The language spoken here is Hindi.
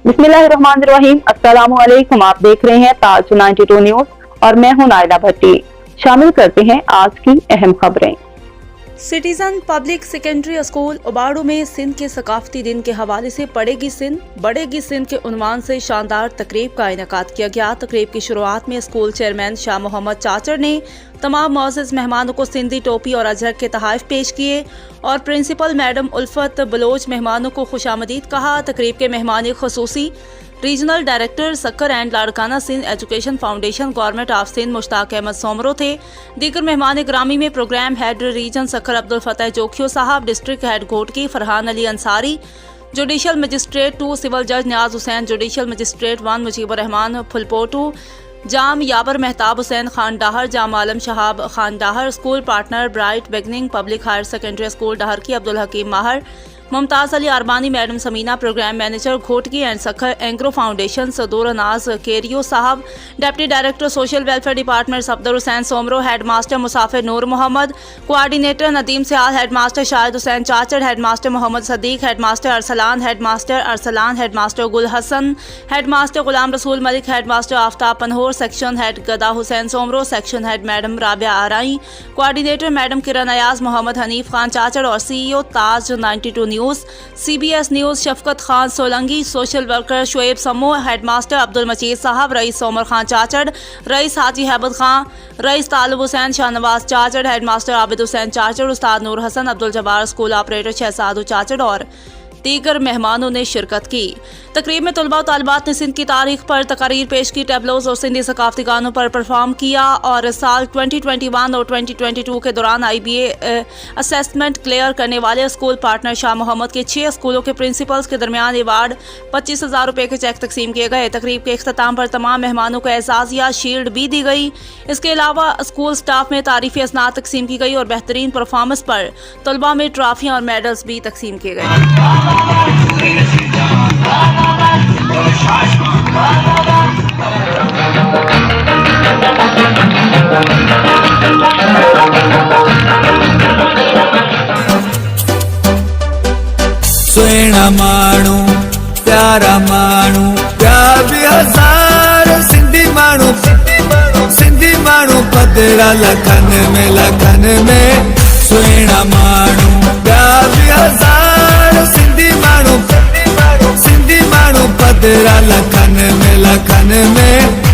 बिस्मिल्लाहिर्रहमानिर्रहीम। अस्सलामुअलैकुम। आप देख रहे हैं ताज 92 न्यूज और मैं हूं नायला भट्टी। शामिल करते हैं आज की अहम खबरें। सिटीजन पब्लिक सेकेंडरी स्कूल उबाड़ू में सिंध के सकाफती दिन के हवाले से पढ़ेगी सिंध बढ़ेगी सिंध के उन्वान से शानदार तकरीब का इनेकाद किया गया। तकरीब की शुरुआत में स्कूल चेयरमैन शाह मोहम्मद चाचर ने तमाम मोअज़्ज़िज़ मेहमानों को सिंधी टोपी और अजरक के तोहफ़े पेश किए और प्रिंसिपल मैडम उल्फत बलोच मेहमानों को खुशामदीद कहा। तकरीब के मेहमान खुसूसी regional director Sukkur and Larkana Sindh education foundation government of Sindh Mushtaq Ahmed Soomro थे। दीगर मेहमान ग्रामी में program head region Sukkur Abdul Fateh Jokhio साहब, district head Ghotki Farhan Ali Ansari, judicial magistrate 2 civil जज Niaz Hussain, judicial magistrate 1 Mujibur Rahman Phulpoto, Jam Yabar Mehtab Hussain Khan Dahar, Jam Alam Shahab Khan Dahar, school partner bright beginning public higher secondary school डाहर की Abdul Hakeem Mahar, Mumtaz Ali Arbani madam Samina, program manager Ghotki and Sukkur Engro foundation Sadoor Anaj Kerio साहब, deputy director social welfare department Safdar Hussain Soomro, headmaster Musafir Noor Mohammad, coordinator Nadeem Sial, headmaster Shahid Hussain Chachar, headmaster Mohammad Sadiq, headmaster Arsalan, headmaster Gul Hassan, headmaster Ghulam Rasool Malik, headmaster Aftab Panhwar, section head Gada Hussain Soomro, section head madam Rabia Arain, coordinator madam Kiran Ayaz, Mohammad Hanif Khan चाचड़ और CEO ताज 92 न्यूज, CBS न्यूज शफकत खान सोलंगी, सोशल वर्कर शुएब समो, हेडमास्टर अब्दुल मजीद साहब, रईस सोमर खान चाचड़, रईस हाजी हैबत खान, रईस तालिब हुसैन शाहनवाज चाचड़, हेडमास्टर आबिद हुसैन चाचड़, उस्ताद नूर हसन, अब्दुल जब्बार स्कूल ऑपरेटर शहजादू चाचड़ और दीगर मेहमानों ने शिरकत की। तकरीब में तलबा और तालिबात ने सिंध की तारीख पर तकारीर पेश की, टेबलोज और सिंधी सकाफती गानों पर परफॉर्म किया और साल 2021 और 2022 के दौरान IBA असेसमेंट क्लियर करने वाले स्कूल पार्टनर शाह मोहम्मद के 6 स्कूलों के प्रिंसिपल्स के दरमियान अवार्ड 25,000 रुपये के चेक तकसीम किए गए। तकरीब के अख्ताम पर तमाम मेहमानों को एजाजिया शील्ड भी दी गई। इसके अलावा स्कूल स्टाफ में तारीफी असनाद तकसीम की गई और बेहतरीन परफॉर्मेंस पर तलबा में ट्रॉफियाँ और मेडल्स भी तकसीम किए गए। सुहिणा माण्हू प्यारा माण्हू प्यार भी हज़ार सिंधी माण्हू पधरा लखन में सुहिणा माण्हू प्यार भी हज़ार सिंधी माण्हू पधरा लखन में